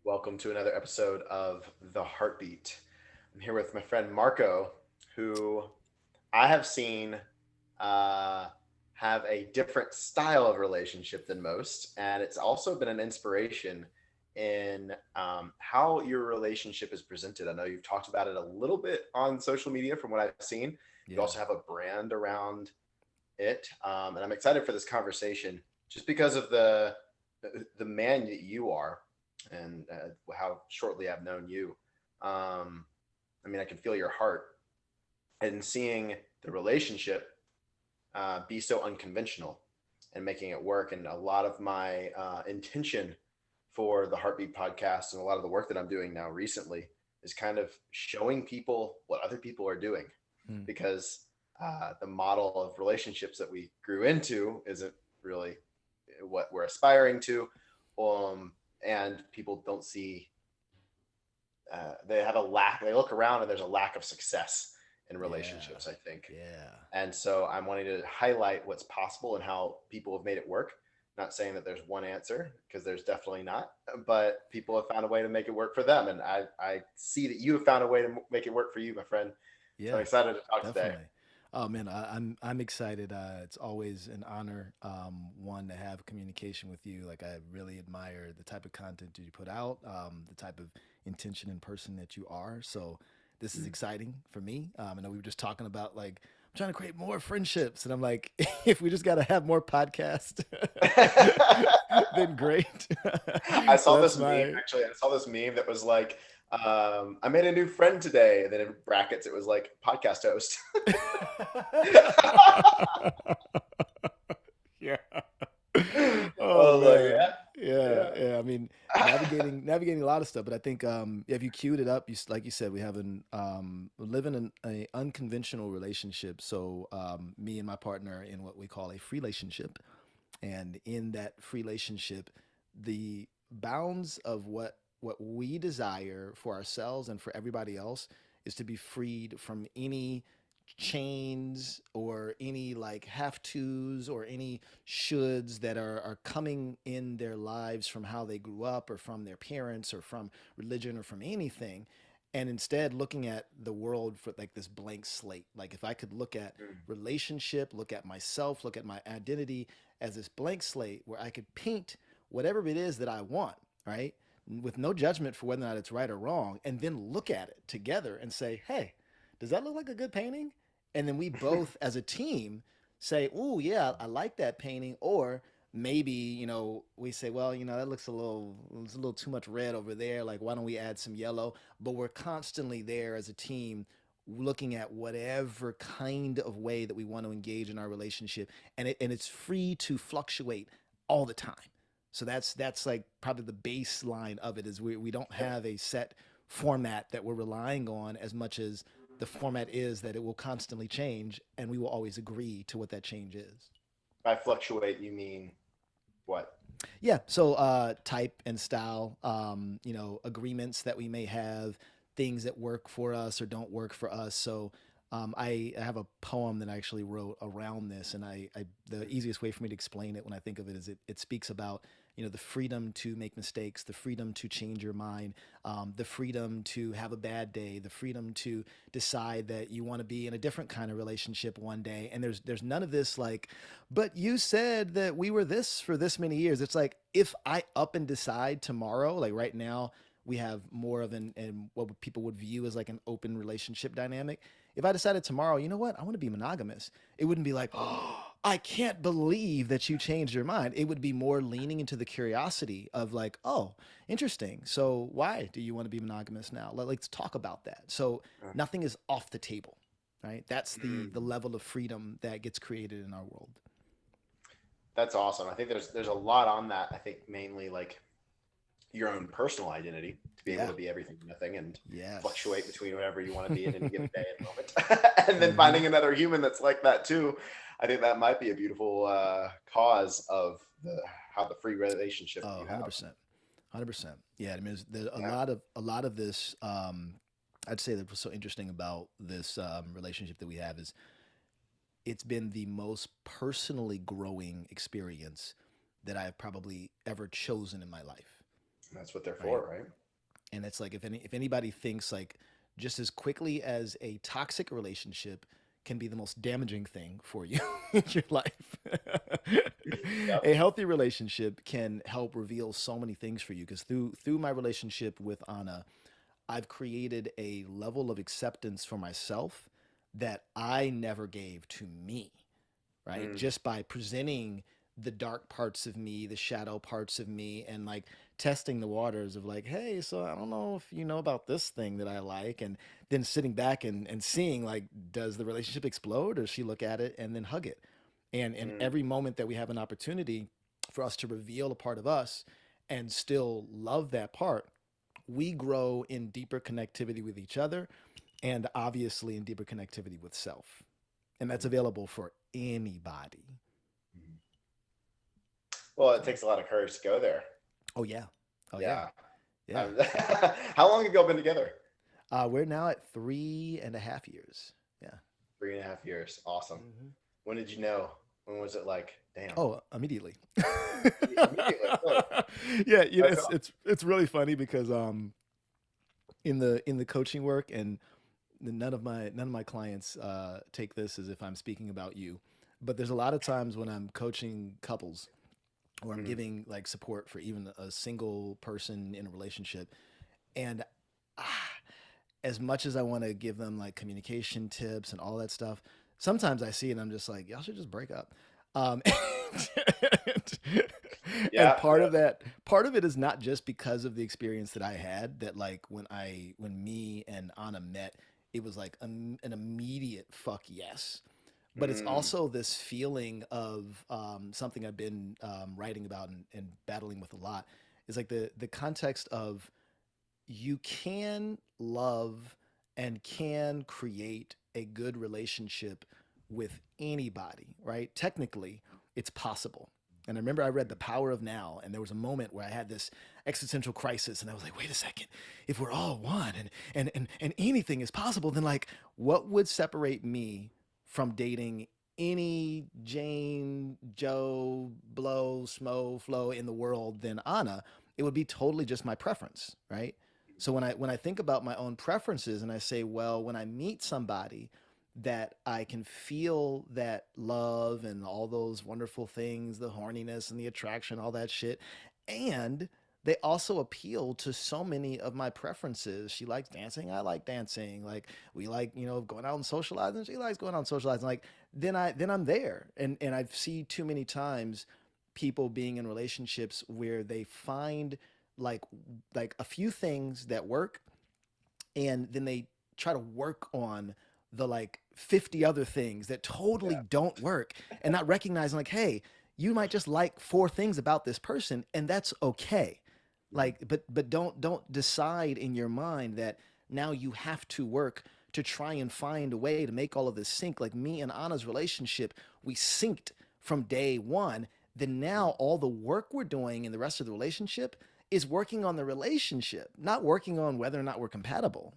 welcome to another episode of The Heartbeat. I'm here with my friend Marco, who I have seen uh, have a different style of relationship than most, and it's also been an inspiration in how your relationship is presented. I know you've talked about it a little bit on social media from what I've seen. You Yeah. also have a brand around it, and I'm excited for this conversation just because of the man that you are, and how shortly I've known you. I mean, I can feel your heart, and seeing the relationship be so unconventional and making it work. And a lot of my intention for the Heartbeat podcast and a lot of the work that I'm doing now recently is kind of showing people what other people are doing, Mm. because the model of relationships that we grew into isn't really what we're aspiring to. And people don't see, they have a lack, they look around and there's a lack of success in Yeah. relationships, I think. Yeah. And so I'm wanting to highlight what's possible and how people have made it work. Not saying that there's one answer, because there's definitely not, but people have found a way to make it work for them. And I see that you have found a way to make it work for you, my friend. So I'm Yeah. excited to talk today. Definitely. Oh man, I'm excited. It's always an honor, one to have communication with you. Like I really admire the type of content that you put out, the type of intention and person that you are. So this is exciting for me. I know we were just talking about like I'm trying to create more friendships, and I'm like, if we just got to have more podcasts, then great. I So saw that's this meme, my actually. I saw this meme that was like, I made a new friend today. And then in brackets, it was like podcast host. yeah. I Oh was like, man. Yeah, yeah, yeah. I mean, yeah. navigating a lot of stuff, but I think if you queued it up, like you said, we have an living in a unconventional relationship. So me and my partner in what we call a free relationship, and in that free relationship, the bounds of what we desire for ourselves and for everybody else is to be freed from any chains or any like have tos or any shoulds that are coming in their lives from how they grew up or from their parents or from religion or from anything, and instead looking at the world for like this blank slate. Like if I could look at Mm. relationship, look at myself, look at my identity as this blank slate where I could paint whatever it is that I want, right, with no judgment for whether or not it's right or wrong, and then look at it together and say, hey, does that look like a good painting? And then we both as a team say, oh yeah, I like that painting. Or maybe, we say, well, that looks it's a little too much red over there, like why don't we add some yellow? But we're constantly there as a team looking at whatever kind of way that we want to engage in our relationship, and it's free to fluctuate all the time. So that's like probably the baseline of it is we don't have a set format that we're relying on as much as the format is that it will constantly change and we will always agree to what that change is. By fluctuate, you mean what? Yeah. So type and style, agreements that we may have, things that work for us or don't work for us. So I have a poem that I actually wrote around this, and the easiest way for me to explain it when I think of it is it speaks about the freedom to make mistakes, the freedom to change your mind, the freedom to have a bad day, the freedom to decide that you want to be in a different kind of relationship one day. And there's none of this like, but you said that we were this for this many years. It's like if I up and decide tomorrow, like right now, we have more of an what people would view as like an open relationship dynamic. If I decided tomorrow, you know what, I want to be monogamous, it wouldn't be like, oh, I can't believe that you changed your mind. It would be more leaning into the curiosity of like, oh, interesting. So why do you want to be monogamous now? Let's talk about that. So nothing is off the table, right? That's the Mm. level of freedom that gets created in our world. That's awesome. I think there's a lot on that. I think mainly like your own personal identity, to be able Yeah. to be everything and nothing, and fluctuate Yes. between whatever you want to be at any given day and moment. And then Mm-hmm. finding another human that's like that too. I think that might be a beautiful cause of how the free relationship that Oh, you have. 100%. 100%. Yeah, I mean, there's Yeah. a lot of this. I'd say that what's so interesting about this relationship that we have is it's been the most personally growing experience that I've probably ever chosen in my life. That's what they're right? for, right? And it's like if anybody thinks like just as quickly as a toxic relationship can be the most damaging thing for you in your life, Yep. a healthy relationship can help reveal so many things for you. Because through my relationship with Anna, I've created a level of acceptance for myself that I never gave to me, right? Mm, Just by presenting the dark parts of me, the shadow parts of me, and like testing the waters of like, hey, so I don't know if you know about this thing that I like. And then sitting back and seeing like, does the relationship explode or does she look at it and then hug it? And mm, every moment that we have an opportunity for us to reveal a part of us and still love that part, we grow in deeper connectivity with each other and obviously in deeper connectivity with self. And that's mm, available for anybody. mm. Well, it So, takes a lot of courage to go there. oh yeah, oh yeah, Yeah. yeah. How long have y'all been together? We're now at 3.5 years. Yeah. 3.5 years. Awesome. Hmm. When did you know? When was it like, damn? Oh, immediately. Immediately. Really? Yeah, That's it's really funny because in the coaching work, and none of my clients take this as if I'm speaking about you, but there's a lot of times when I'm coaching couples or I'm awesome. giving like support for even a single person in a relationship, and ah, as much as I want to give them like communication tips and all that stuff, sometimes I see it and I'm just like, y'all should just break up. And, and Yeah. part of it is not just because of the experience that I had. That like when me and Anna met, it was like an immediate fuck yes. But it's Mm, also this feeling of something I've been writing about and battling with a lot. Is like the context of you can love and can create a good relationship with anybody, right? Technically, it's possible. And I remember I read The Power of Now, and there was a moment where I had this existential crisis, and I was like, wait a second, if we're all one and anything is possible, then like what would separate me from dating any Jane, Joe, Blow, Smo, Flo in the world than Anna? It would be totally just my preference, right? So when I think about my own preferences and I say, well, when I meet somebody that I can feel that love and all those wonderful things, the horniness and the attraction, all that shit, and they also appeal to so many of my preferences. She likes dancing, I like dancing. Like we like, going out and socializing. She likes going out and socializing. Like then I'm there. And I see too many times people being in relationships where they find like like a few things that work and then they try to work on the like 50 other things that totally yeah. don't work and not recognizing like, hey, you might just like four things about this person and that's okay. Mm, Like but don't decide in your mind that now you have to work to try and find a way to make all of this sync. Like me and Anna's relationship, we synced from day one. Then now mm. all the work we're doing in the rest of the relationship is working on the relationship, not working on whether or not we're compatible,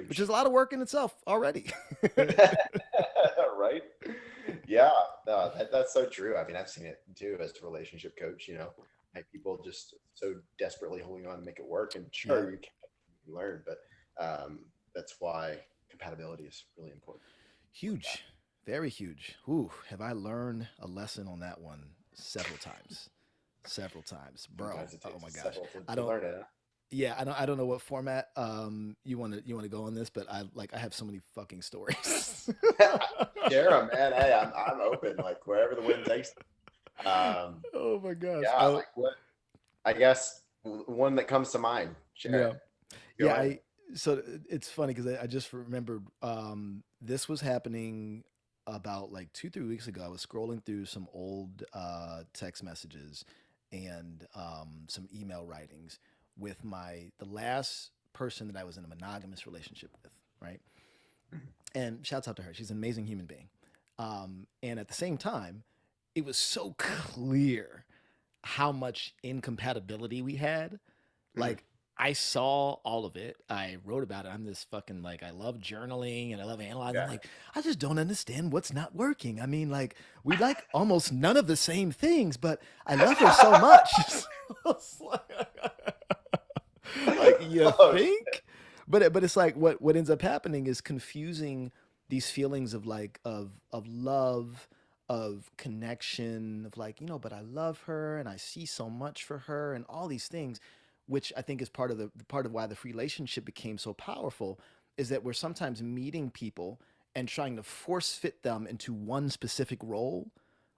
which is Huge. a lot of work in itself already. Right? Yeah. No, that's so true. I mean, I've seen it too as a relationship coach, like people just so desperately holding on to make it work. And Yeah. sure, you learn, but that's why compatibility is really important with that. Huge. Very huge. Ooh, have I learned a lesson on that one several times. Several times. Bro. Sometimes it Oh takes my us gosh. several I to don't learn it. Huh? yeah, I don't know what format you want to go on this, but I have so many fucking stories. Share them, man. Hey, I'm open, like wherever the wind takes. Um, Oh my gosh. yeah, like what? I guess one that comes to mind. Share it. Yeah. Go Yeah, ahead. I so it's funny because I just remembered this was happening about like 2 3 weeks ago. I was scrolling through some old text messages and some email writings with the last person that I was in a monogamous relationship with, right? And shouts out to her. She's an amazing human being. And at the same time, it was so clear how much incompatibility we had. Mm, Like I saw all of it. I wrote about it. I'm this fucking like I love journaling and I love analyzing. yeah. Like I just don't understand what's not working. I mean, like we like almost none of the same things, but I love her so much. You Oh shit. think? But it's like what ends up happening is confusing these feelings of like of love, of connection, of like, but I love her and I see so much for her and all these things, which I think is part of why the relationship became so powerful, is that we're sometimes meeting people and trying to force fit them into one specific role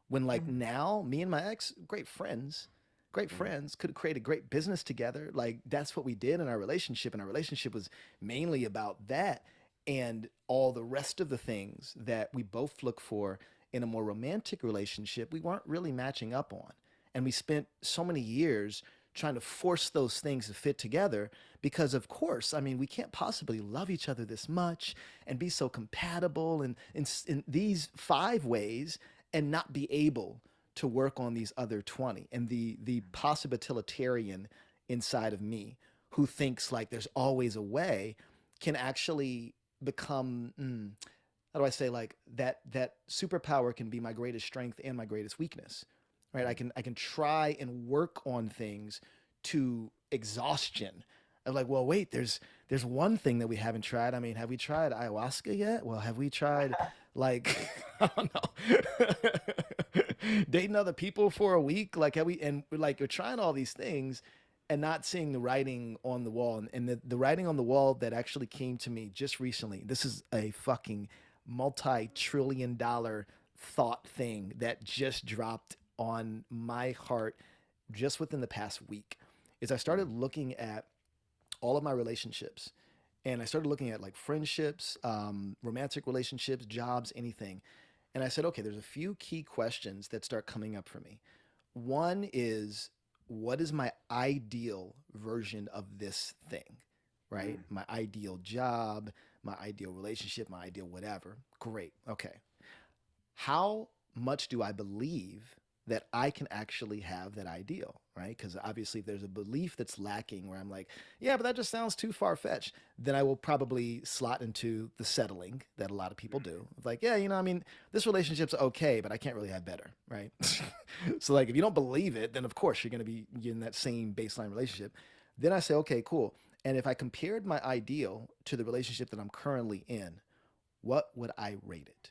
when like Mhm. now me and my ex great Mhm. friends could create a great business together. Like that's what we did in our relationship, and our relationship was mainly about that, and all the rest of the things that we both look for in a more romantic relationship we weren't really matching up on. And we spent so many years trying to force those things to fit together because of course, I mean, we can't possibly love each other this much and be so compatible in these five ways and not be able to work on these other 20. And the possibilitarian inside of me who thinks like there's always a way can actually become how do I say, like that superpower can be my greatest strength and my greatest weakness, right? I can try and work on things to exhaustion of like, well, wait, there's one thing that we haven't tried. I mean, have we tried ayahuasca yet? Well, have we tried like I don't know, dating other people for a week? Like, have we? And like, we're trying all these things and not seeing the writing on the wall. And the writing on the wall that actually came to me just recently. This is a fucking multi-trillion-dollar thought thing that just dropped on my heart just within the past week. Is I started Mhm. looking at all of my relationships, and I started looking at like friendships, romantic relationships, jobs, anything. And I said, okay, there's a few key questions that start coming up for me. One is, what is my ideal version of this thing? Right? Mhm. My ideal job, my ideal relationship, my ideal whatever. Great. Okay. How much do I believe that I can actually have that ideal, right? Because obviously, if there's a belief that's lacking where I'm like, yeah, but that just sounds too far fetched, then I will probably slot into the settling that a lot of people do. Like, yeah, I mean, this relationship's okay, but I can't really have better, right? So, like, if you don't believe it, then of course you're going to be in that same baseline relationship. Then I say, okay, cool. And if I compared my ideal to the relationship that I'm currently in, what would I rate it?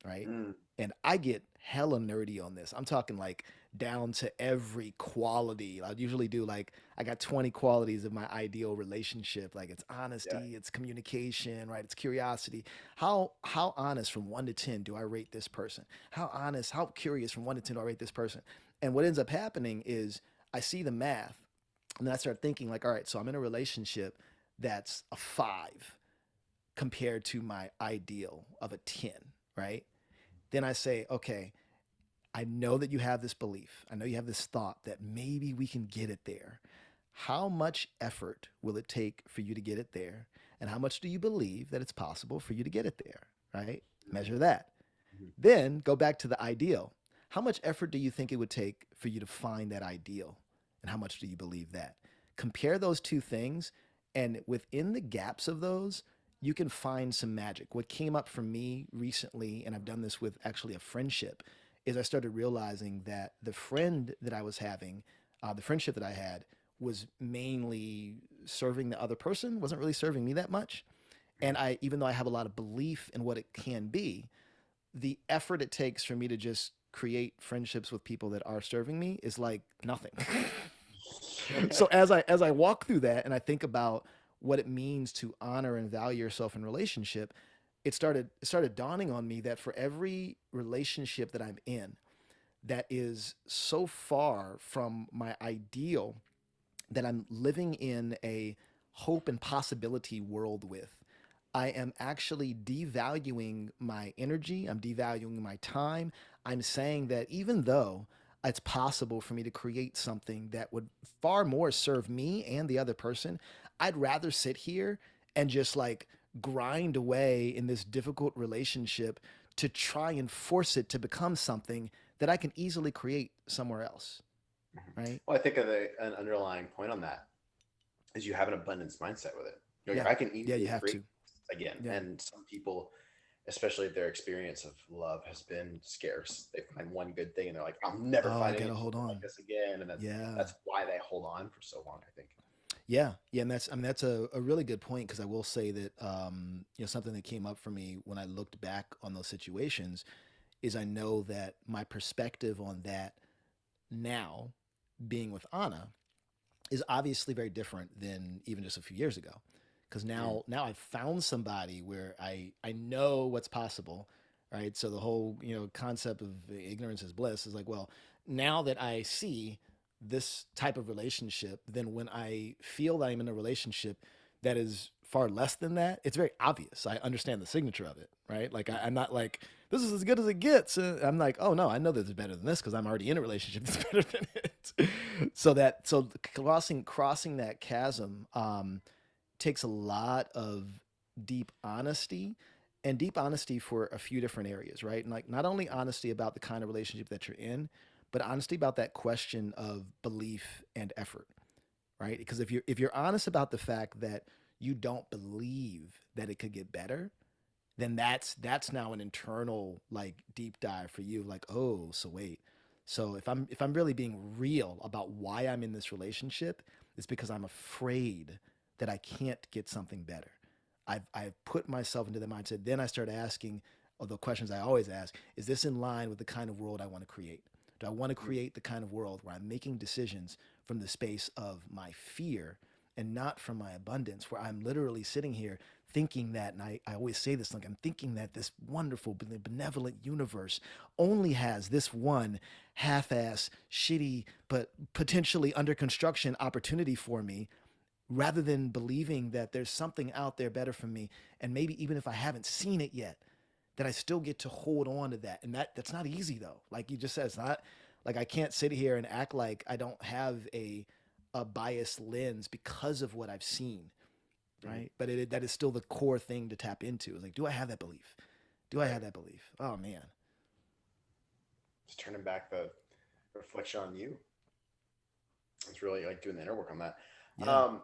Right? Mhm. And I get hella nerdy on this. I'm talking like down to every quality. I usually do like I got 20 qualities of my ideal relationship. Like it's Yeah. honesty, it's communication, right? It's curiosity. How honest from 1 to 10 do I rate this person? How honest, how curious from 1 to 10 do I rate this person? And what ends up happening is I see the math and then I start thinking like, all right, so I'm in a relationship that's a 5 compared to my ideal of a 10, right? Then I say, okay, I know that you have this belief. I know you have this thought that maybe we can get it there. How much effort will it take for you to get it there? And how much do you believe that it's possible for you to get it there? Right? Mhm. Measure that. Mhm. Then go back to the ideal. How much effort do you think it would take for you to find that ideal? And how much do you believe that? Compare those two things, and within the gaps of those, you can find some magic. What came up for me recently, and I've done this with actually a friendship, is I started realizing that the friend that I was having, the friendship that I had, was mainly serving the other person, wasn't really serving me that much. And Mhm. I, even though I have a lot of belief in what it can be, the effort it takes for me to just create friendships with people that are serving me is like nothing. So as I walk through that and I think about what it means to honor and value yourself in relationship, it started dawning on me that for every relationship that I'm in that is so far from my ideal, that I'm living in a hope and possibility world with, I am actually devaluing my energy. I'm devaluing my time. I'm saying that even though it's possible for me to create something that would far more serve me and the other person, I'd rather sit here and just like grind away in this difficult relationship to try and force it to become something that I can easily create somewhere else, Mhm. right? Well, I think an underlying point on that is you have an abundance mindset with it. You're like, Yeah. I can Yeah, you easily have create to. this again. Yeah. And some people, especially if their experience of love has been scarce, they find one good thing and they're like, I'll never Oh, I find gotta anything hold like on. this again. And Yeah. that's why they hold on for so long, I think. Yeah, yeah, and that's I mean that's a really good point because I will say that something that came up for me when I looked back on those situations is I know that my perspective on that now being with Anna is obviously very different than even just a few years ago because Mm, now I've found somebody where I know what's possible, right? So the whole concept of ignorance is bliss is like, well, now that I see this type of relationship, then when I feel that I'm in a relationship that is far less than that, it's very obvious. I understand the signature of it, right? Like I'm not like this is as good as it gets. I'm like, oh no, I know that it's better than this because I'm already in a relationship that's better than it. So crossing that chasm takes a lot of deep honesty and deep honesty for a few different areas, right? And like not only honesty about the kind of relationship that you're in, but honesty about that question of belief and effort, right? Because if you're honest about the fact that you don't believe that it could get better, then that's now an internal like deep dive for you like, oh, so wait, so if I'm really being real about why I'm in this relationship, it's because I'm afraid that I can't get something better. I've put myself into the mindset. Then I start asking the questions I always ask: is this in line with the kind of world I want to create? Do I want to mm, create the kind of world where I'm making decisions from the space of my fear and not from my abundance, where I'm literally sitting here thinking that, and I always say this, like I'm thinking that this wonderful, benevolent universe only has this one half-ass, shitty, but potentially under construction opportunity for me, rather than believing that there's something out there better for me. And maybe even if I haven't seen it yet, that I still get to hold on to that. And that's not easy though. Like you just said, it's not like I can't sit here and act like I don't have a biased lens because of what I've seen, mm. right? But that is still the core thing to tap into. Is like, do I have that belief? Do I Right. have that belief? Oh man, Just turning back the reflection on you. It's really like doing the inner work on that. yeah, Um,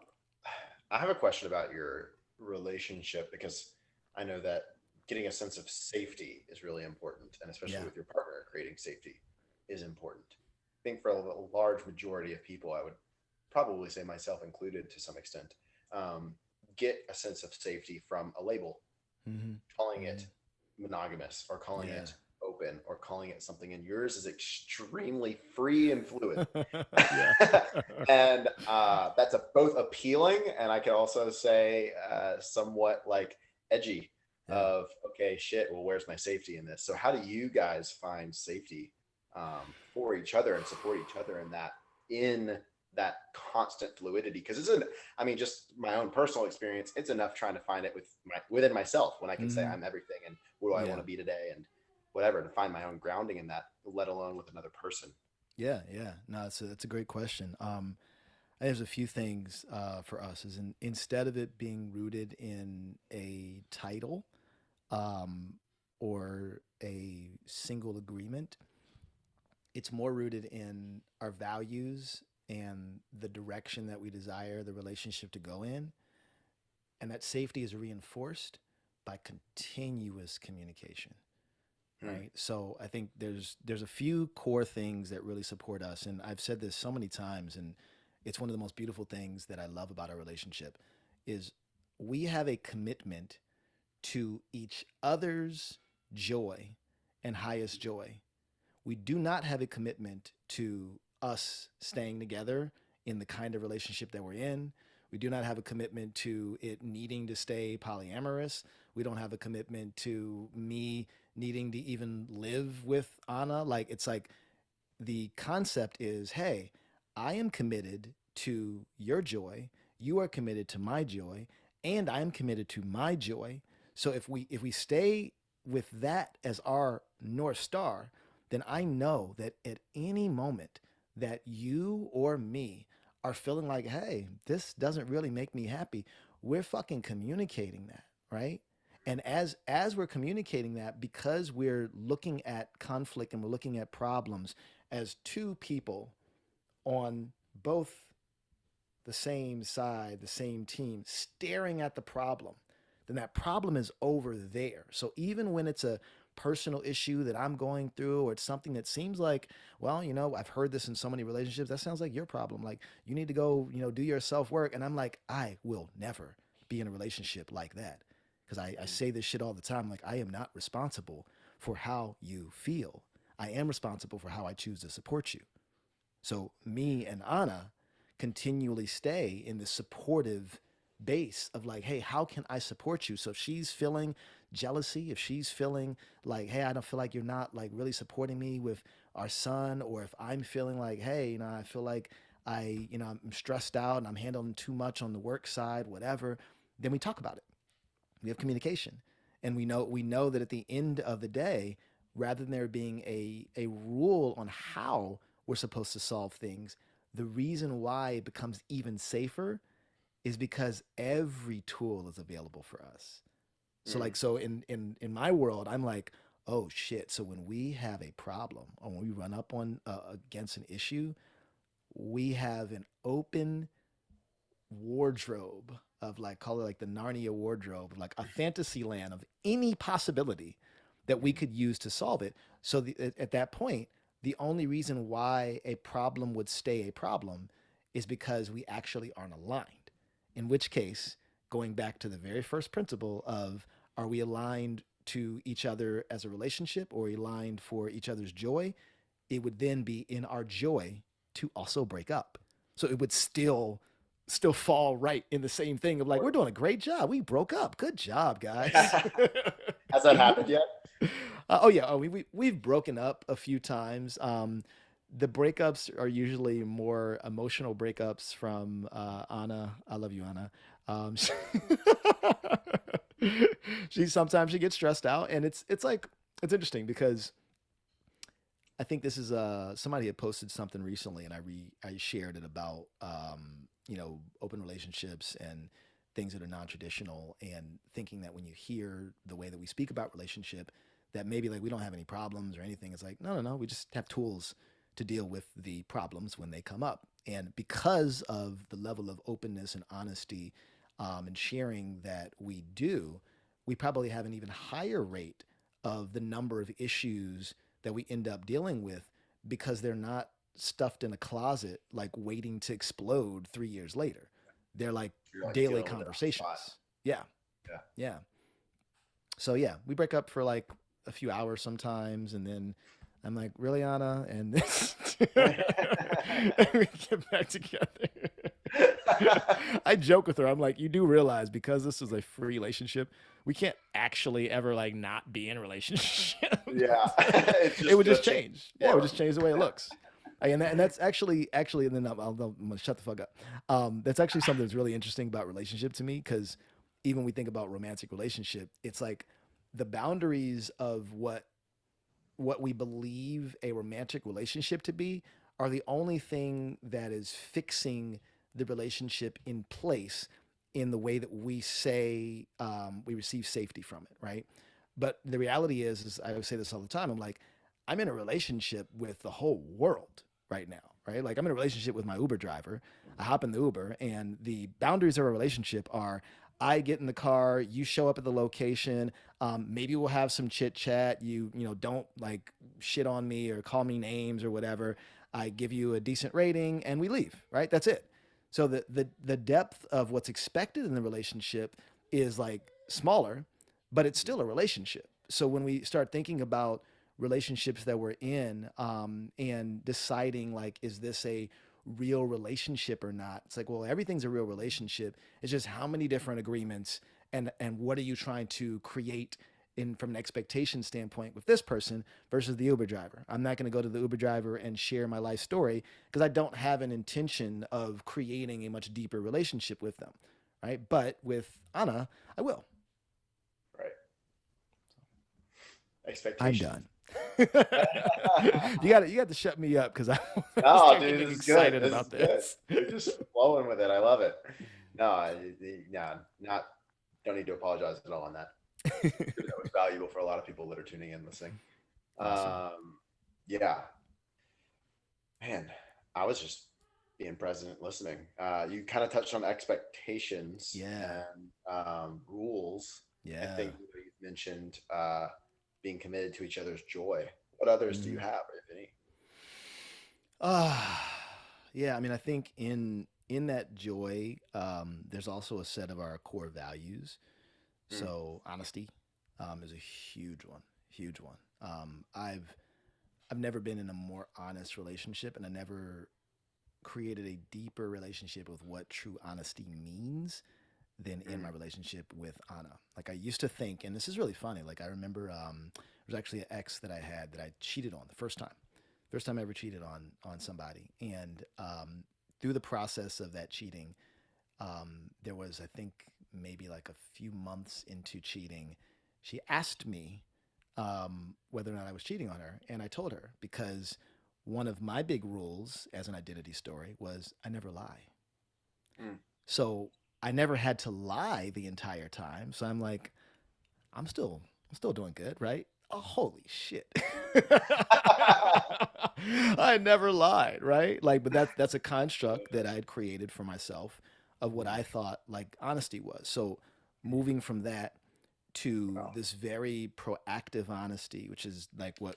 I have a question about your relationship because I know that getting a sense of safety is really important, and especially yeah, with your partner, creating safety is important. I think for a large majority of people, I would probably say myself included to some extent, um, get a sense of safety from a label, mm-hmm. calling Mm-hmm. it monogamous or calling Yeah, it open or calling it something, and yours is extremely free and fluid. yeah, And that's both appealing and I can also say somewhat like edgy yeah. of okay shit, well where's my safety in this? So how do you guys find safety for each other and support each other in that constant fluidity? Because it's an I mean just my own personal experience, it's enough trying to find it within myself when I can say Mm-hmm. I'm everything and what do I want Yeah, to be today and whatever, to find my own grounding in that, let alone with another person. yeah, yeah. No, it's a great question. There's a few things for us. Instead of it being rooted in a title um, or a single agreement, it's more rooted in our values and the direction that we desire the relationship to go in. And that safety is reinforced by continuous communication, Hmm. right? So I think there's a few core things that really support us, and I've said this so many times, and it's one of the most beautiful things that I love about our relationship is we have a commitment to each other's joy and highest joy. We do not have a commitment to us staying together in the kind of relationship that we're in. We do not have a commitment to it needing to stay polyamorous. We don't have a commitment to me needing to even live with Anna. Like, it's like the concept is, hey, I am committed to your joy, you are committed to my joy, and I'm committed to my joy. So if we stay with that as our north star, then I know that at any moment that you or me are feeling like, hey, this doesn't really make me happy, we're fucking communicating that, right? And as we're communicating that, because we're looking at conflict and we're looking at problems as two people on both the same side, the same team, staring at the problem, then that problem is over there. So even when it's a personal issue that I'm going through, or it's something that seems like, well, I've heard this in so many relationships. That sounds like your problem. Like, you need to go, do your self work. And I'm like, I will never be in a relationship like that. Because I say this shit all the time. Like, I am not responsible for how you feel. I am responsible for how I choose to support you. So me and Anna continually stay in this supportive base of like, hey, how can I support you? So if she's feeling jealousy, if she's feeling like, hey, I don't feel like you're not like really supporting me with our son, or if I'm feeling like, hey, I feel like I'm stressed out and I'm handling too much on the work side, whatever, then we talk about it. We have communication, and we know that at the end of the day, rather than there being a rule on how we're supposed to solve things, the reason why it becomes even safer is because every tool is available for us. So Mm. like, so in my world, I'm like, oh shit, so when we have a problem or when we run up on against an issue, we have an open wardrobe of, like, call it like the Narnia wardrobe, like a fantasy land of any possibility that we Mm. could use to solve it. So at that point, the only reason why a problem would stay a problem is because we actually aren't aligned. In which case, going back to the very first principle of, are we aligned to each other as a relationship, or aligned for each other's joy, it would then be in our joy to also break up. So it would still fall right in the same thing of like, we're doing a great job. We broke up. Good job, guys. Has that happened yet? Oh yeah. Oh, we've broken up a few times. The breakups are usually more emotional breakups from Anna. I love you, Anna. She, she sometimes she gets stressed out, and it's like, it's interesting because I think this is somebody had posted something recently, and I shared it about open relationships and things that are non traditional, and thinking that when you hear the way that we speak about relationship, that maybe like we don't have any problems or anything. It's like, no, no, no, we just have tools to deal with the problems when they come up. And because of the level of openness and honesty and sharing that we do, we probably have an even higher rate of the number of issues that we end up dealing with, because they're not stuffed in a closet like waiting to explode 3 years later. They're like You're like daily dealing with it on the spot. conversations. Yeah. Yeah. Yeah. So yeah, we break up for like a few hours sometimes, and then I'm like, really, Anna? And this and we get back together. I joke with her. I'm like, you do realize, because this is a free relationship, we can't actually ever like not be in a relationship. Yeah. It's It just would gonna just change change. Yeah, it would form. just change the way it looks. And that's actually, and then I'm gonna shut the fuck up. That's actually something that's really interesting about relationship to me, because even when we think about romantic relationship, it's like the boundaries of what we believe a romantic relationship to be are the only thing that is fixing the relationship in place in the way that we say we receive safety from it, right? But the reality is I say this all the time. I'm like, I'm in a relationship with the whole world right now, right? Like, I'm in a relationship with my Uber driver. I hop in the Uber, and the boundaries of a relationship are, I get in the car, you show up at the location, maybe we'll have some chit chat. Don't like shit on me or call me names or whatever. I give you a decent rating and we leave, right? That's it. So the depth of what's expected in the relationship is like smaller, but it's still a relationship. So when we start thinking about relationships that we're in, and deciding like, is this a real relationship or not? It's like, well, everything's a real relationship. It's just how many different agreements, and what are you trying to create in from an expectation standpoint with this person versus the Uber driver. I'm not going to go to the Uber driver and share my life story because I don't have an intention of creating a much deeper relationship with them, right? But with Anna, I will. Right. I'm Expectations. done. You got to shut me up because I No, start dude, getting this is good. excited This is about good. this. You're just flowing with it. I love it. No, not don't need to apologize at all on that. Sure, that was valuable for a lot of people that are tuning in, listening. Awesome. Yeah, man, I was just being present, listening. You kind of touched on expectations Yeah. and rules. I Yeah. think you mentioned. being committed to each other's joy. What others do you Hmm. have, if any? Uh, yeah, I mean, I think in that joy, there's also a set of our core values. Mm, So honesty is a huge one, huge one. I've never been in a more honest relationship, and I never created a deeper relationship with what true honesty means than in my mm, relationship with Anna. Like I used to think, and this is really funny. Like I remember there was actually an ex that I had that I cheated on the first time I ever cheated on somebody, and through the process of that cheating, there was I think maybe like a few months into cheating, she asked me whether or not I was cheating on her, and I told her because one of my big rules as an identity story was I never lie. mm. So I never had to lie the entire time. So I'm like, I'm still doing good, right? Oh, holy shit. I never lied, right? Like, but that's a construct that I had created for myself of what Mm, I thought like honesty was. So moving from that to wow. this very proactive honesty, which is like what,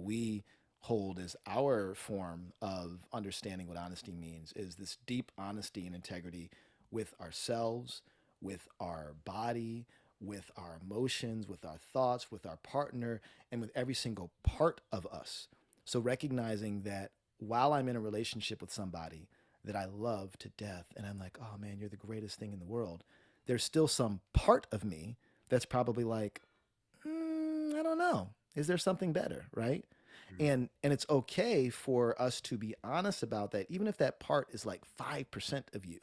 we hold as our form of understanding what honesty means, is this deep honesty and integrity with ourselves, with our body, with our emotions, with our thoughts, with our partner, and with every single part of us. So recognizing that while I'm in a relationship with somebody that I love to death, and I'm like, oh man, you're the greatest thing in the world, there's still some part of me that's probably like, I don't know. Is there something better, right? Mm, And it's okay for us to be honest about that, even if that part is like 5% of you,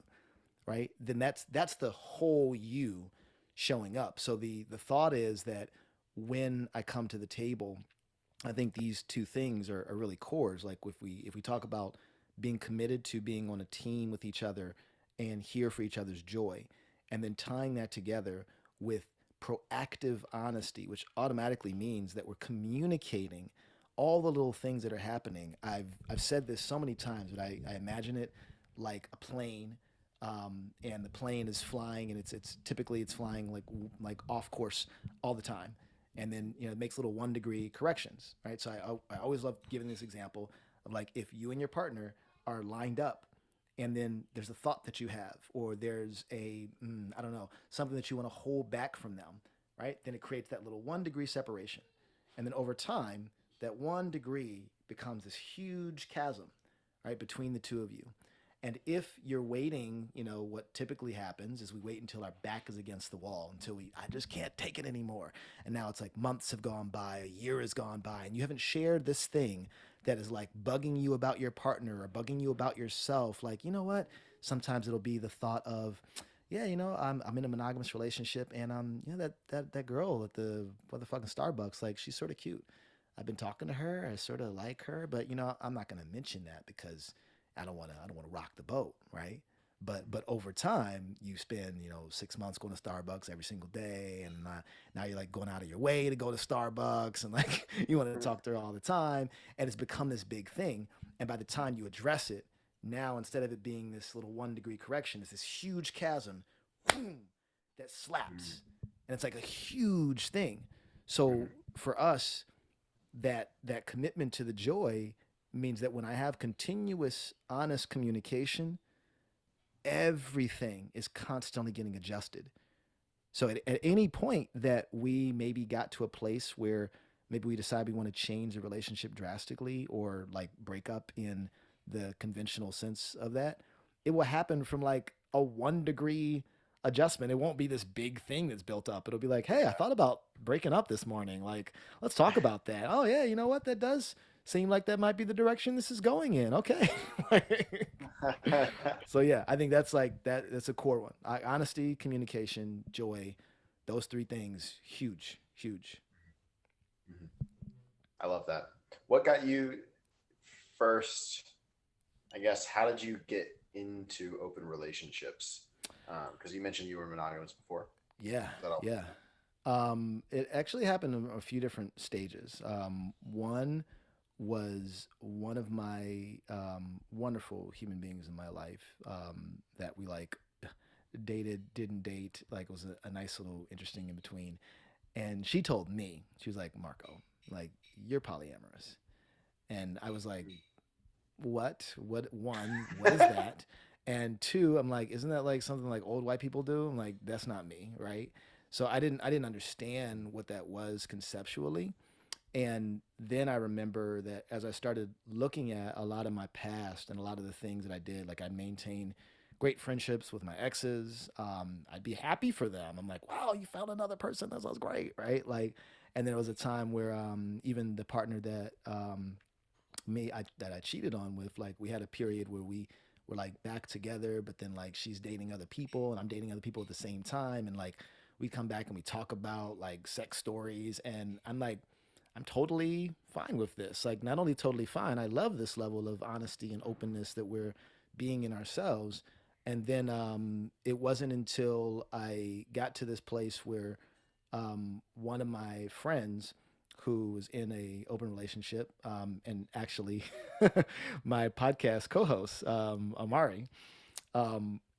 right? Then that's the whole you showing up. So the thought is that when I come to the table, I think these two things are really cores. Like if we talk about being committed to being on a team with each other and here for each other's joy, and then tying that together with proactive honesty, which automatically means that we're communicating all the little things that are happening. I've said this so many times, but I imagine it like a plane, and the plane is flying, and it's typically it's flying like off course all the time, and then it makes little 1 degree corrections, right? So I always love giving this example of like if you and your partner are lined up, and then there's a thought that you have, or there's I don't know, something that you want to hold back from them, right? Then it creates that little 1 degree separation, and then over time that 1 degree becomes this huge chasm, right, between the two of you. And if you're waiting, what typically happens is we wait until our back is against the wall, until I just can't take it anymore. And now it's like months have gone by, a year has gone by, and you haven't shared this thing that is like bugging you about your partner or bugging you about yourself. Like, you know what? Sometimes it'll be the thought of, yeah, I'm in a monogamous relationship, and that girl at the motherfucking Starbucks, like she's sort of cute. I've been talking to her. I sort of like her, but I'm not gonna mention that because I don't want to rock the boat, right? But over time, you spend 6 months going to Starbucks every single day, and now you're like going out of your way to go to Starbucks, and like you want to mm, talk to her all the time, and it's become this big thing. And by the time you address it, now instead of it being this little 1 degree correction, it's this huge chasm, boom, that mm, slaps, and it's like a huge thing. mm, So for us, that commitment to the joy means that when I have continuous, honest communication, everything is constantly getting adjusted. So at any point that we maybe got to a place where maybe we decide we want to change the relationship drastically or like break up in the conventional sense of that, it will happen from like a 1 degree adjustment. It won't be this big thing that's built up. It'll be like, hey, I thought about breaking up this morning. Like, let's talk about that. Oh yeah, you know what? That does seem like that might be the direction this is going in. Okay. mm. So yeah, I think that's like that. That's a core one. Honesty, communication, joy, those three things, huge, huge. Mhm. I love that. What got you first? I guess how did you get into open relationships? Because you mentioned you were monogamous before. Yeah, Is that all? yeah. It actually happened in a few different stages. One was one of my wonderful human beings in my life that we like dated, didn't date. Like it was a nice little interesting in between. And she told me, she was like, Marco, like, you're polyamorous. And I was like, what, one, what is that? And two, I'm like, isn't that like something like old white people do? I'm like, that's not me, right? So I didn't understand what that was conceptually. And then I remember that as I started looking at a lot of my past and a lot of the things that I did, like I maintained great friendships with my exes. I'd be happy for them. I'm like, wow, you found another person. That sounds great, right? Like, and then there was a time where even the partner that that I cheated on with, like we had a period where we were like back together, but then like she's dating other people and I'm dating other people at the same time, and like we come back and we talk about like sex stories, and I'm like, I'm totally fine with this. Like, not only totally fine, I love this level of honesty and openness that we're being in ourselves. And then it wasn't until I got to this place where one of my friends who was in a open relationship, and actually my podcast co-host, Amari,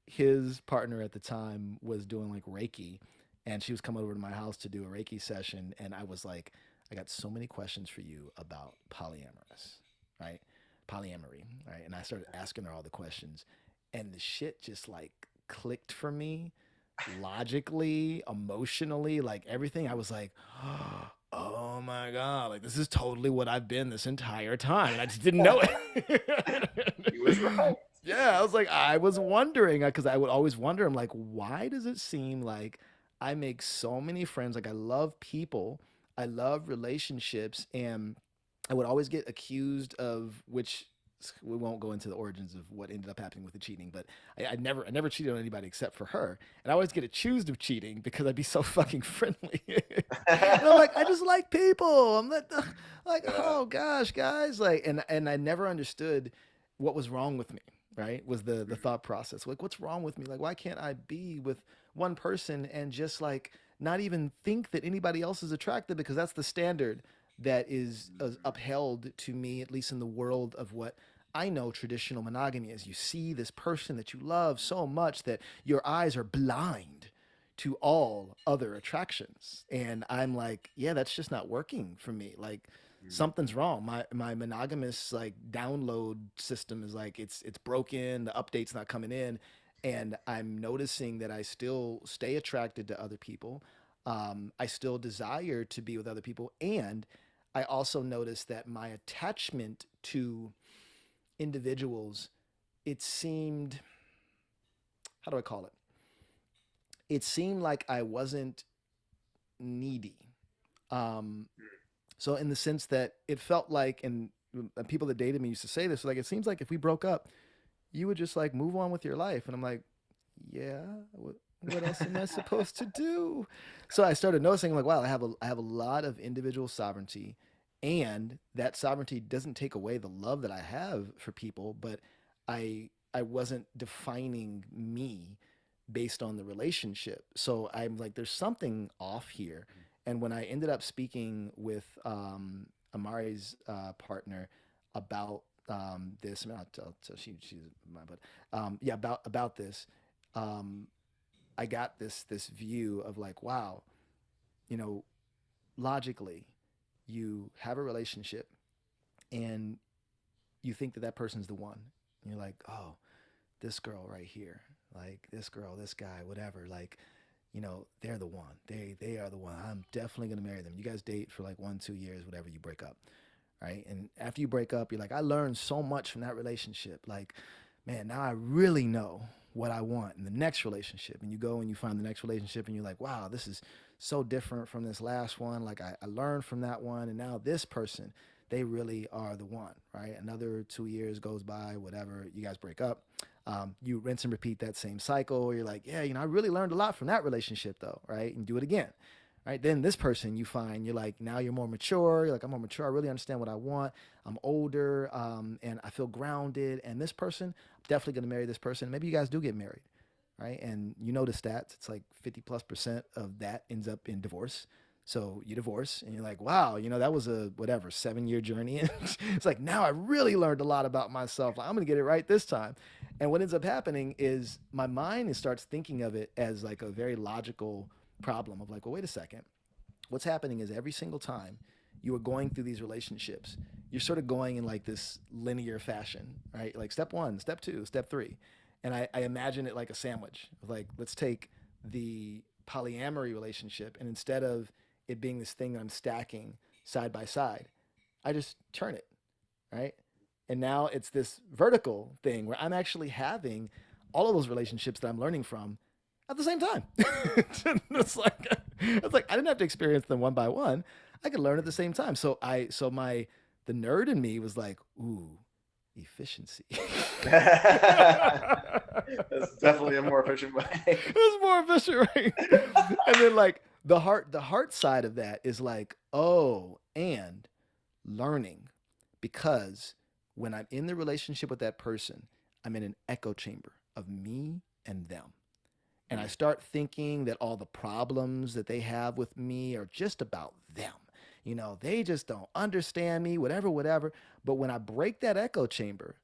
his partner at the time was doing like Reiki, and she was coming over to my house to do a Reiki session, and I was like, I got so many questions for you about polyamorous, right? Polyamory, right? And I started asking her all the questions, and the shit just like clicked for me logically, emotionally, like everything. I was like, oh my God, like this is totally what I've been this entire time. And I just didn't know He was it. right. Yeah, I was like, I was wondering because I would always wonder, I'm like, why does it seem like I make so many friends? Like, I love people, I love relationships, and I would always get accused of, which we won't go into the origins of what ended up happening with the cheating, but I never cheated on anybody except for her, and I always get accused of cheating because I'd be so fucking friendly, and I'm like, I just like people. I'm like, Yeah. oh gosh, guys, like, and I never understood what was wrong with me. Right? Was the thought process like, what's wrong with me? Like, why can't I be with one person and just like not even think that anybody else is attractive, because that's the standard that is upheld to me, at least in the world of what I know traditional monogamy is. You see this person that you love so much that your eyes are blind to all other attractions. And I'm like, yeah, that's just not working for me. Like, something's wrong. My monogamous like download system is like, it's broken, the update's not coming in, and I'm noticing that I still stay attracted to other people. I still desire to be with other people, and I also notice that my attachment to individuals, it seemed, how do I call it? It seemed like I wasn't needy. Um, so in the sense that it felt like, and people that dated me used to say this, like, it seems like if we broke up, you would just like move on with your life. And I'm like, yeah, what else am I supposed to do? So I started noticing, like, wow, I have a lot of individual sovereignty, and that sovereignty doesn't take away the love that I have for people, but I wasn't defining me based on the relationship. So I'm like, there's something off here. And when I ended up speaking with Amari's partner about this, I mean, she's mine, but yeah, about this, um, I got this view of like, wow, you know, logically, you have a relationship and you think that that person's the one. And you're like, oh, this girl right here, like this girl, this guy, whatever, like, they're the one. They are the one. I'm definitely gonna marry them. You guys date for like 1 2 years, whatever, you break up, right? And after you break up, you're like, I learned so much from that relationship. Like, man, now I really know what I want in the next relationship. And you go and you find the next relationship and you're like, wow, this is so different from this last one. Like, I learned from that one. And now this person, they really are the one, right? Another 2 years goes by, whatever, you guys break up. You rinse and repeat that same cycle. You're like, yeah, I really learned a lot from that relationship though, right? And do it again, right? Then this person you find, you're like, now you're more mature. You're like, I'm more mature. I really understand what I want. I'm older, and I feel grounded. And this person, I'm definitely going to marry this person. Maybe you guys do get married, right? And you know the stats. It's like 50+% of that ends up in divorce. So you divorce and you're like, wow, that was a whatever 7 year journey. It's like, now I really learned a lot about myself. Like, I'm going to get it right this time. And what ends up happening is my mind starts thinking of it as like a very logical problem of like, well, wait a second. what's happening is every single time you are going through these relationships, you're sort of going in like this linear fashion, right? Like step one, step two, step three. And I imagine it like a sandwich. Like, let's take the polyamory relationship, and instead of it being this thing that I'm stacking side by side, I just turn it, right? And now it's this vertical thing where I'm actually having all of those relationships that I'm learning from at the same time. It's like I didn't have to experience them one by one. I could learn at the same time. So the nerd in me was like, ooh, efficiency. That's definitely a more efficient way. It was more efficient, right? And then like the heart side of that is like, oh, and learning, because when I'm in the relationship with that person, I'm in an echo chamber of me and them. And I Mm, start thinking that all the problems that they have with me are just about them. They just don't understand me, whatever, whatever. But when I break that echo chamber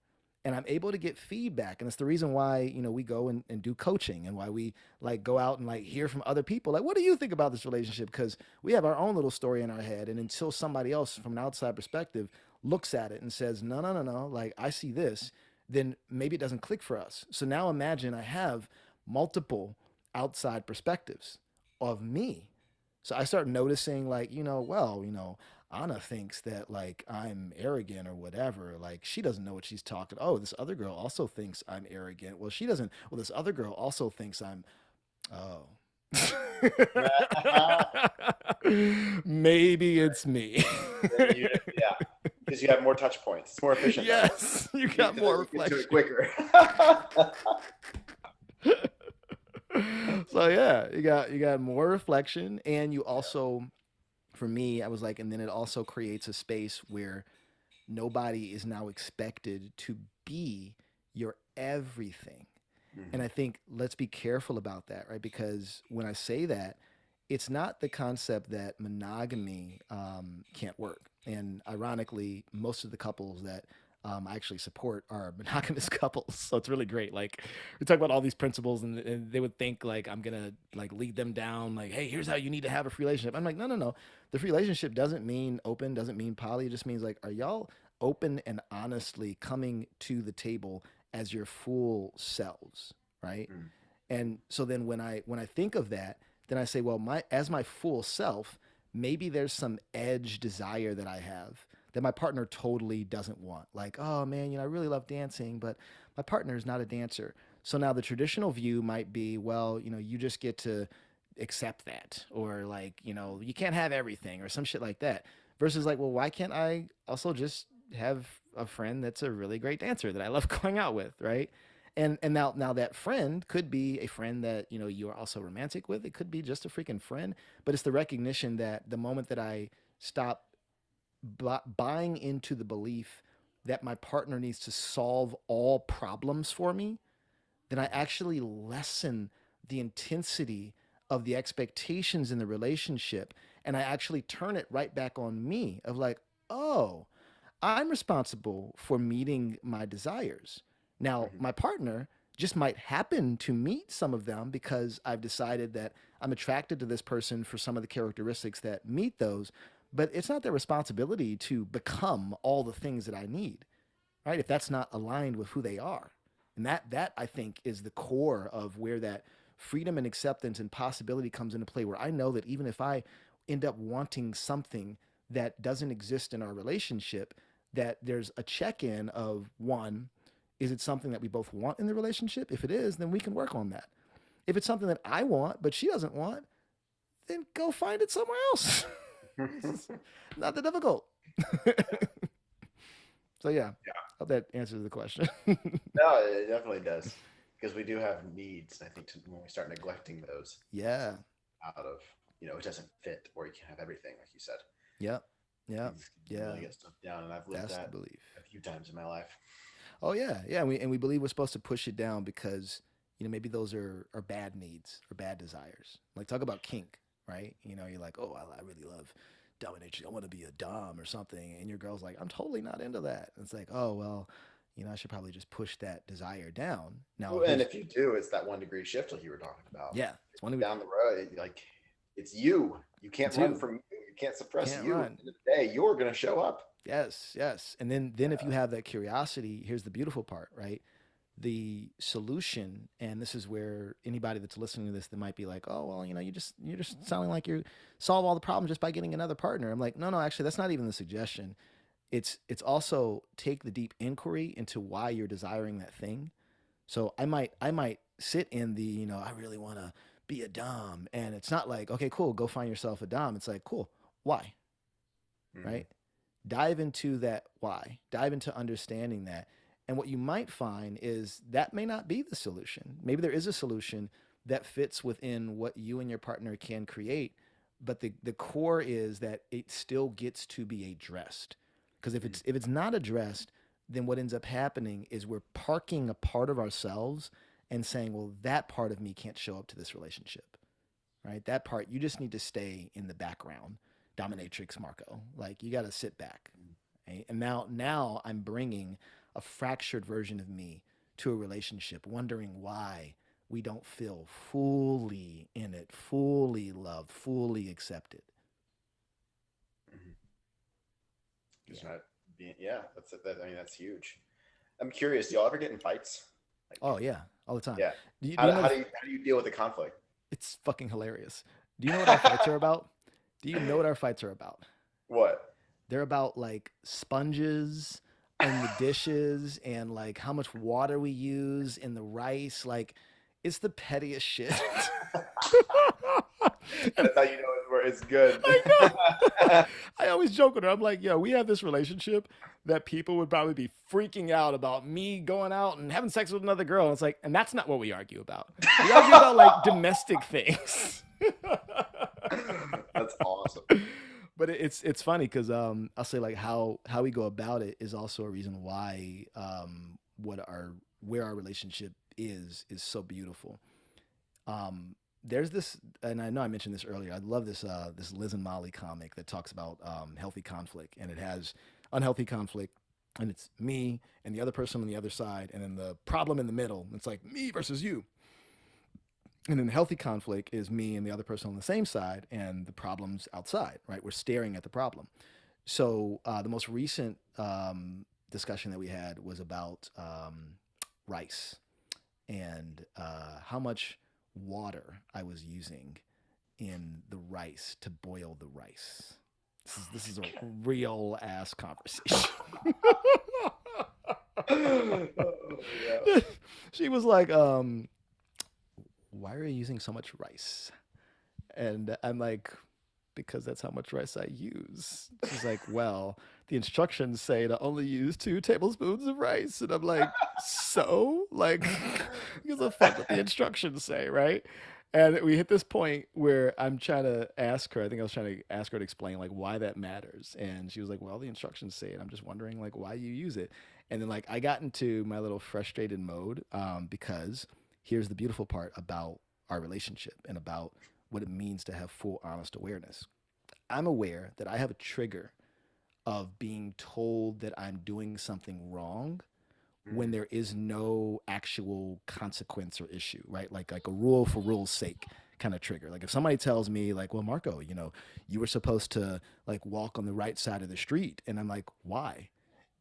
and I'm able to get feedback, and it's the reason why, we go and do coaching, and why we like go out and like hear from other people. Like, what do you think about this relationship? Because we have our own little story in our head. And until somebody else from an outside perspective looks at it and says, no, no, no, no, like I see this, then maybe it doesn't click for us. So now imagine I have multiple outside perspectives of me. So I start noticing, like, well, Anna thinks that like I'm arrogant or whatever. Like, she doesn't know what she's talking. Oh, this other girl also thinks I'm arrogant. Well, she doesn't. Well, this other girl also thinks I'm. Oh. mm. Maybe it's me. Maybe you, yeah, because you have more touch points. It's more efficient that way. Yes, you You, got more you get to it reflection. quicker. So yeah, you got more reflection, and you also, for me, I was like, and then it also creates a space where nobody is now expected to be your everything. And Mhm, I think let's be careful about that, right? Because when I say that, it's not the concept that monogamy can't work. And ironically, most of the couples that I actually support are monogamous couples. So it's really great. Like, we talk about all these principles, and they would think like I'm gonna like lead them down, like, hey, here's how you need to have a free relationship. I'm like, no, no, no. The free relationship doesn't mean open, doesn't mean poly. It just means like, are y'all open and honestly coming to the table as your full selves, right? mhm, And so then when I think of that, then I say, well, my full self, maybe there's some edge desire that I have that my partner totally doesn't want. Like, oh man, I really love dancing, but my partner is not a dancer. So now the traditional view might be, well, you just get to accept that, or like, you can't have everything, or some shit like that. Versus like, well, why can't I also just have a friend that's a really great dancer that I love going out with, right? And now that friend could be a friend that you are also romantic with. It could be just a freaking friend, but it's the recognition that the moment that I stop buying into the belief that my partner needs to solve all problems for me, then I mhm, actually lessen the intensity of the expectations in the relationship, and I actually turn it right back on me of like, oh, I'm responsible for meeting my desires. Now, mhm, my partner just might happen to meet some of them because I've decided that I'm attracted to this person for some of the characteristics that meet those, but it's not their responsibility to become all the things that I need, right? If that's not aligned with who they are. And that I think is the core of where that freedom and acceptance and possibility comes into play, where I know that even if I end up wanting something that doesn't exist in our relationship, that there's a check-in of, one, is it something that we both want in the relationship? If it is, then we can work on that. If it's something that I want but she doesn't want, then go find it somewhere else. It's mhm. not that difficult. So yeah, Yeah, hope that answers the question. no, it definitely does because we do have needs. I think when we start neglecting those, it's Yeah. out of it doesn't fit, or you can't have everything, like you said. Yep. You Yep. just can Yeah. really get stuff down, and I've lived That's the that belief. a few times in my life. Oh yeah. Yeah. And we believe we're supposed to push it down because, maybe those are bad needs or bad desires. Like, talk about kink, right? You're like, oh, I really love domination. I want to be a dom or something. And your girl's like, I'm totally not into that. And it's like, oh, well, I should probably just push that desire down. Now, Well, and here's, if you do, it's that 1 degree shift like you were talking about. yeah, it's one of, Down the road, like it's you. You can't It's run you. from you. You can't suppress Can't you. At run. the end of the day, you're going to show up. Yes, yes. And then if you have that curiosity, here's the beautiful part, right? The solution, and this is where anybody that's listening to this that might be like, oh well, you're just sounding like you solve all the problems just by getting another partner. I'm like, no, no, actually, that's not even the suggestion. It's also take the deep inquiry into why you're desiring that thing. So I might sit in the I really want to be a dom, and it's not like okay, cool, go find yourself a dom. It's like cool, why, Mm-hmm. right? Dive into that why, dive into understanding that. And what you might find is that may not be the solution. Maybe there is a solution that fits within what you and your partner can create, but the core is that it still gets to be addressed. Because if it's not addressed, then what ends up happening is we're parking a part of ourselves and saying, well, that part of me can't show up to this relationship, right? That part, you just need to stay in the background, dominatrix Marco. Like you got to sit back, right? And now I'm bringing a fractured version of me to a relationship, wondering why we don't feel fully in it, fully loved, fully accepted. Mm-hmm. Just Yeah. not being, yeah, that. I mean, that's huge. I'm curious. Do y'all ever get in fights? Oh Like, yeah, all the time. yeah. Do you know How the? do you deal with the conflict? It's fucking hilarious. Do you know what our fights are about? Do you know what our fights are about? What? They're about like sponges and the dishes and like how much water we use in the rice. Like it's the pettiest shit. And That's how you know it's good. I know. I always joke with her. I'm like, yo, we have this relationship that people would probably be freaking out about me going out and having sex with another girl. And it's like, and that's not what we argue about. We argue about like domestic things. That's awesome. But it's funny because I'll say like how we go about it is also a reason why what our where our relationship is so beautiful. There's this, and I know I mentioned this earlier. I love this Liz and Molly comic that talks about healthy conflict, and it has unhealthy conflict, and it's me and the other person on the other side, and then the problem in the middle. It's like me versus you, and then healthy conflict is me and the other person on the same side, and the problem's outside. Right, we're staring at the problem. So the most recent discussion that we had was about rice and how much water I was using in the rice to boil the rice. This is a real ass conversation. Oh, yeah. She was like, "Why are you using so much rice?" And I'm like, because that's how much rice I use. She's like, well, the instructions say to only use 2 tablespoons of rice. And I'm like, so? Like, because the fuck what the instructions say, right? And we hit this point where I'm trying to ask her, I think I was trying to ask her to explain like why that matters. And she was like, well, the instructions say it. I'm just wondering like why you use it. And then like I got into my little frustrated mode because here's the beautiful part about our relationship and about what it means to have full honest awareness. I'm aware that I have a trigger of being told that I'm doing something wrong when Mm, there is no actual consequence or issue, right? Like a rule for rule's sake kind of trigger. Like if somebody tells me like, "Well, Marco, you were supposed to like walk on the right side of the street." And I'm like, "Why?"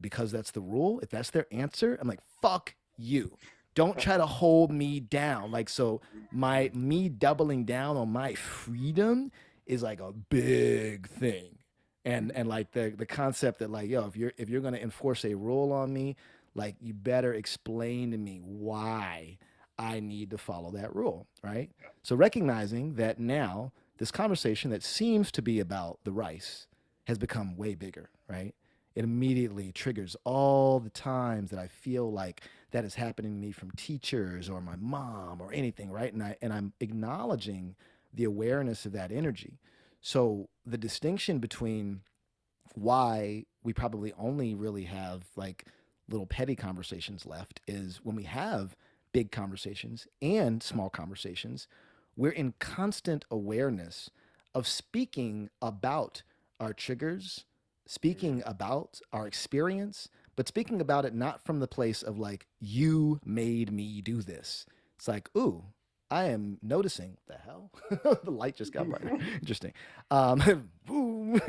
Because that's the rule. If that's their answer, I'm like, "Fuck you." Don't try to hold me down. Like so my me doubling down on my freedom is like a big thing. And like the concept that like, yo, if you're going to enforce a rule on me, like you better explain to me why I need to follow that rule, right? So recognizing that now this conversation that seems to be about the rice has become way bigger, right? It immediately triggers all the times that I feel like that is happening to me from teachers or my mom or anything, right? And I'm acknowledging the awareness of that energy. So the distinction between why we probably only really have like little petty conversations left is when we have big conversations and small conversations, we're in constant awareness of speaking about our triggers, speaking mm, about our experience, but speaking about it not from the place of like, you made me do this. It's like, ooh, I am noticing the hell the light just got brighter. Interesting. Boom.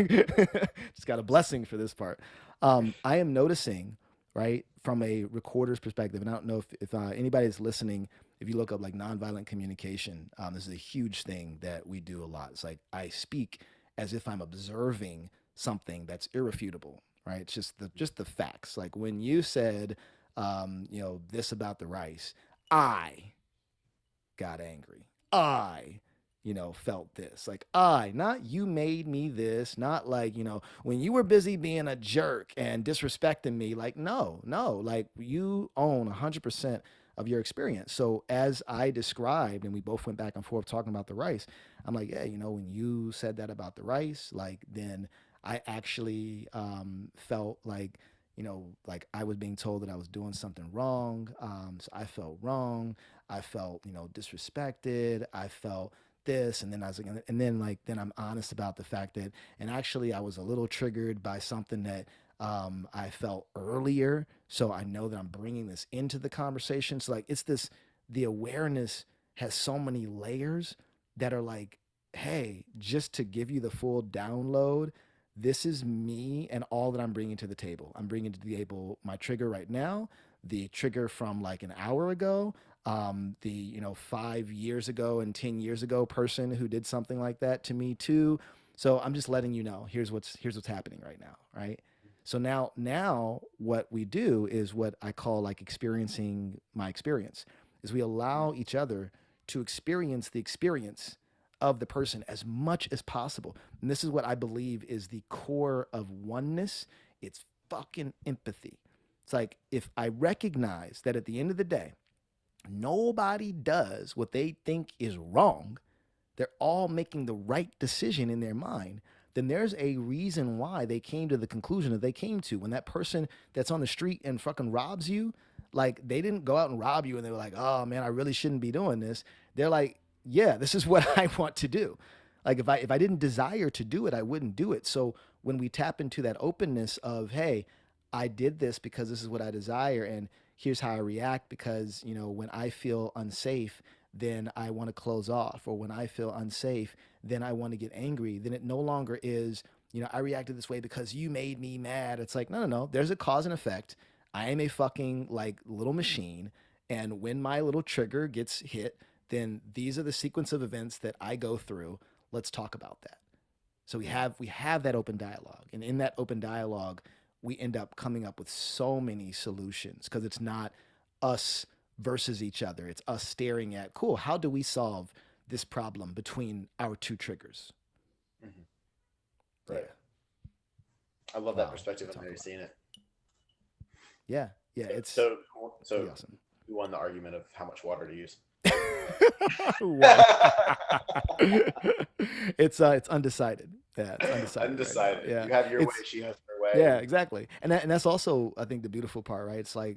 Just got a blessing for this part. I am noticing, right, from a recorder's perspective, and I don't know if anybody is listening. If you look up like nonviolent communication, this is a huge thing that we do a lot. It's like I speak as if I'm observing something that's irrefutable, right? It's just the facts. Like when you said, this about the rice, I got angry. Felt this. Like, not you made me this, not like, when you were busy being a jerk and disrespecting me, like, no, no, like you own 100% of your experience. So, as I described, and we both went back and forth talking about the rice, I'm like, yeah, when you said that about the rice, like, then I actually felt like I was being told that I was doing something wrong. So I felt wrong. I felt, disrespected. I felt this, and then I was like, and then then I'm honest about the fact that, and actually I was a little triggered by something that I felt earlier. So I know that I'm bringing this into the conversation. So like it's this, the awareness has so many layers that are like, hey, just to give you the full download, this is me and all that I'm bringing to the table. I'm bringing to the table my trigger right now, the trigger from like an hour ago, the 5 years ago and 10 years ago person who did something like that to me too. So I'm just letting you know here's what's happening right now, right? So now what we do is what I call like experiencing my experience, is we allow each other to experience the experience of the person as much as possible. And this is what I believe is the core of oneness. It's fucking empathy. It's like if I recognize that at the end of the day, nobody does what they think is wrong, they're all making the right decision in their mind, then there's a reason why they came to the conclusion that they came to. When that person that's on the street and fucking robs you, like they didn't go out and rob you and they were like, oh man, I really shouldn't be doing this. They're like, yeah, this is what I want to do. Like if I didn't desire to do it, I wouldn't do it. So when we tap into that openness of, hey, I did this because this is what I desire, and here's how I react because, when I feel unsafe, then I want to close off, or when I feel unsafe, then I want to get angry. Then it no longer is, I reacted this way because you made me mad. It's like, no, no, no. There's a cause and effect. I am a fucking like little machine. And when my little trigger gets hit, then these are the sequence of events that I go through. Let's talk about that. So we have that open dialogue. And in that open dialogue, we end up coming up with so many solutions because it's not us versus each other. It's us staring at, cool, how do we solve this problem between our two triggers? Mhm. Right. Yeah. I love that Wow. perspective. To I've talk never about. seen it. Yeah. Yeah. So, It's so, pretty so awesome. who won the argument of how much water to use? Won. It's undecided. Yeah, it's undecided right now. Undecided. Yeah. You have your way, It's she has her way, Yeah, and exactly. And that's also I think the beautiful part, right? It's like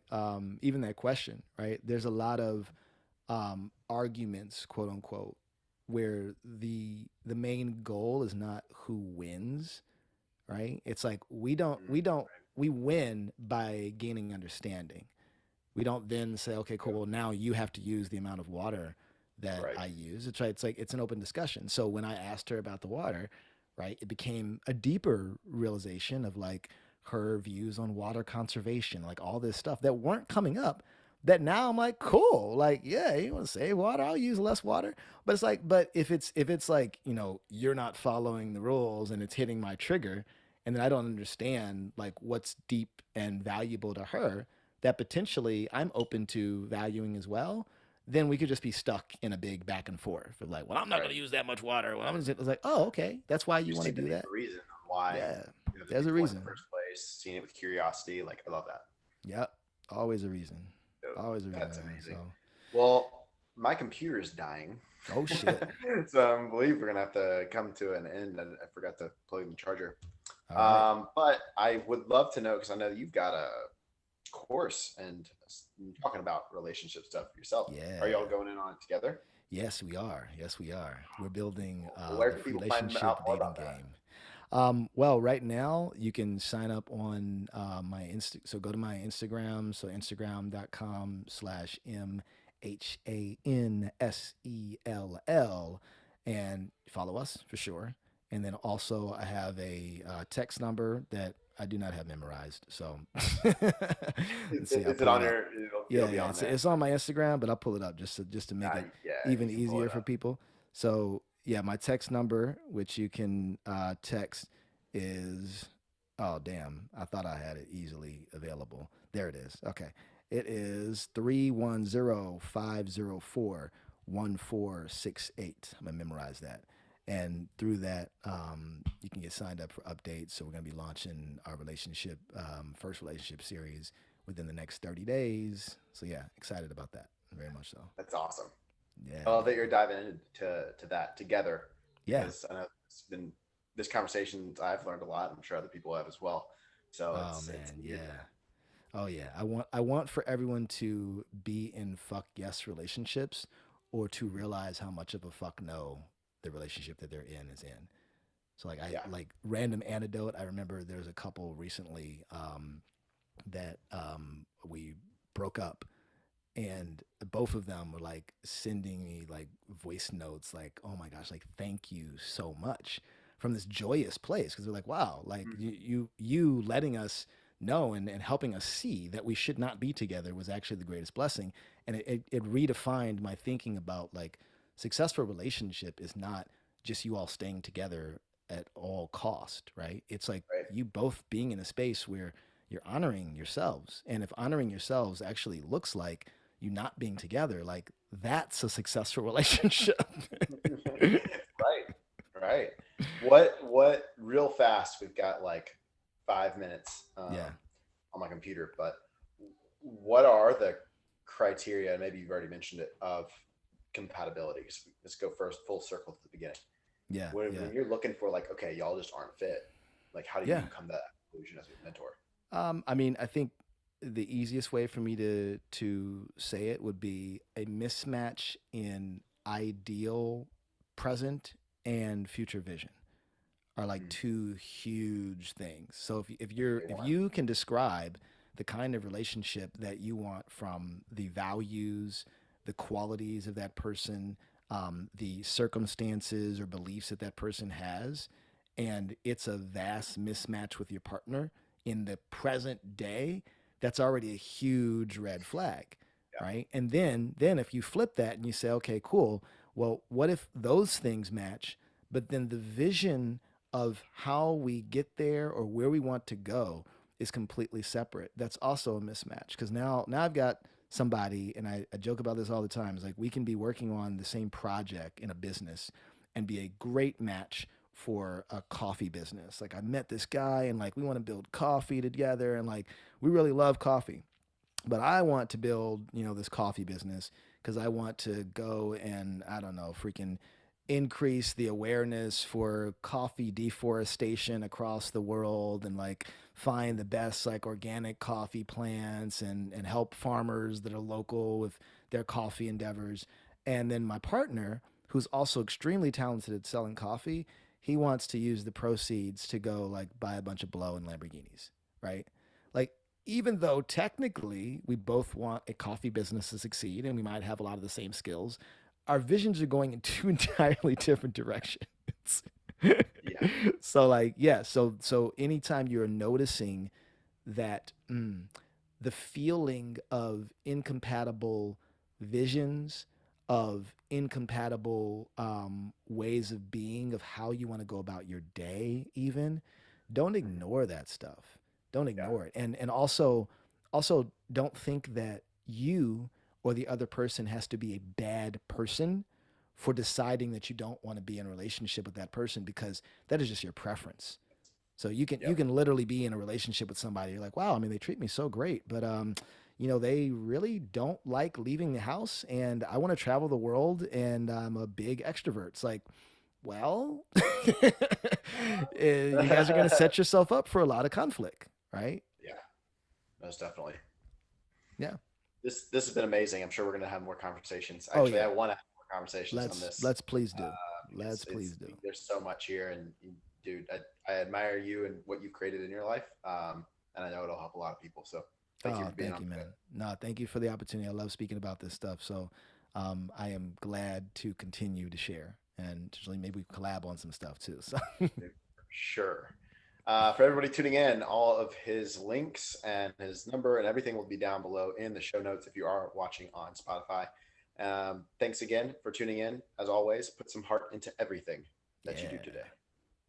even that question, right? There's a lot of arguments, quote unquote, where the main goal is not who wins, right? It's like mm, we win by gaining understanding. We don't then say, okay, cool, yeah, well now you have to use the amount of water that right. I use. It's right. It's like it's an open discussion. So when I asked her about the water, right, it became a deeper realization of like her views on water conservation, like all this stuff that weren't coming up. That now I'm like, cool, like yeah, you want to save water? I'll use less water. But it's like, but if it's like you're not following the rules and it's hitting my trigger, and then I don't understand like what's deep and valuable to her, that potentially I'm open to valuing as well, then we could just be stuck in a big back and forth of like, well, I'm not going Right. to use that much water. Well, I'm just it's like, oh, okay, that's why you You're want to seeing the do deeper that. reason on why Yeah, you have the there's a viewpoint in the reason. first place, seeing it with curiosity. Like, I love that. Yep, always a reason. So, Always a reason, that's man. So, amazing. Well, my computer is dying. oh shit. So I believe we're gonna have to come to an end. And I forgot to plug in the charger. All right. But I would love to know because I know you've got a course and talking about relationship stuff yourself. Are Yeah. y'all going in on it together? Yes, we are. Yes, we are. We're building Where the can people find relationship out more dating about that? game. Well, right now you can sign up on my Insta. So go to my Instagram. So Instagram.com/m Hansell, and follow us for sure. And then also, I have a text number that I do not have memorized. So let's see, I'll Is it pull it on up. your? It'll Yeah, be yeah, on there. it's on my Instagram, but I'll pull it up just to make it Yeah, you even can pull it easier for up. people. So yeah, my text number, which you can text, is oh damn, I thought I had it easily available. There it is. Okay, it is 310-504-1468. I'm gonna memorize that. And through that, you can get signed up for updates. So we're gonna be launching our first relationship series within the next 30 days. So yeah, excited about that. Very much so. That's awesome. I Yeah, love that man. you're diving into that together Yeah. because I know it's been this conversation. I've learned a lot. I'm sure other people have as well. So Oh it's man, needed, yeah. man. Oh yeah. I want for everyone to be in fuck yes relationships or to realize how much of a fuck no the relationship that they're in is in. So like I Yeah. like random anecdote. I remember there's a couple recently that we broke up, and both of them were like sending me like voice notes like, oh my gosh, like thank you so much, from this joyous place, because they're like, wow, like Mhm. you letting us know and helping us see that we should not be together was actually the greatest blessing. And it redefined my thinking about like successful relationship is not just you all staying together at all cost, right? It's like Right. you both being in a space where you're honoring yourselves. And if honoring yourselves actually looks like you not being together, like that's a successful relationship. Right. Right. What real fast, we've got like 5 minutes Yeah. on my computer, but what are the criteria, and maybe you've already mentioned it, of compatibility? So let's go first full circle to the beginning. Yeah. Yeah. When you're looking for like, okay, y'all just aren't fit, like how do Yeah. you come to that conclusion as a mentor? I mean, I think the easiest way for me to say it would be a mismatch in ideal present and future vision are like Mm, two huge things. So day if one. you can describe the kind of relationship that you want from the values, the qualities of that person, the circumstances or beliefs that that person has, and it's a vast mismatch with your partner in the present day, that's already a huge red flag, Yeah. right? And then if you flip that and you say, okay, cool. Well, what if those things match, but then the vision of how we get there or where we want to go is completely separate? That's also a mismatch, because now I've got somebody, and I joke about this all the time. It's like we can be working on the same project in a business and be a great match for a coffee business. Like I met this guy and like we want to build coffee together, and like we really love coffee, but I want to build, this coffee business because I want to go and I don't know, freaking increase the awareness for coffee deforestation across the world, and like find the best like organic coffee plants and help farmers that are local with their coffee endeavors. And then my partner, who's also extremely talented at selling coffee, he wants to use the proceeds to go like buy a bunch of blow and Lamborghinis, right? Like, even though technically we both want a coffee business to succeed and we might have a lot of the same skills, our visions are going in two entirely different directions. Yeah. So like, yeah, so anytime you're noticing that the feeling of incompatible visions, of incompatible ways of being, of how you want to go about your day, even, don't Mhm. ignore that stuff. Don't Yeah. ignore it. And also don't think that you or the other person has to be a bad person for deciding that you don't want to be in a relationship with that person, because that is just your preference. So you Yep. can literally be in a relationship with somebody. You're like, wow, I mean, they treat me so great, but they really don't like leaving the house, and I want to travel the world, and I'm a big extrovert. It's like, well, you guys are going to set yourself up for a lot of conflict, right? Yeah. Most definitely. Yeah. This has been amazing. I'm sure we're going to have more conversations. Oh Actually, yeah. I want to have more conversations on this Let's please do. because Let's please do. there's so much here, and dude, I admire you and what you've created in your life, and I know it'll help a lot of people. So Thank you Oh, for being thank on you, today. man. No, thank you for the opportunity. I love speaking about this stuff. So I am glad to continue to share and maybe we collab on some stuff too. So Sure. For everybody tuning in, all of his links and his number and everything will be down below in the show notes if you are watching on Spotify. Thanks again for tuning in. As always, put some heart into everything that you do yeah. today.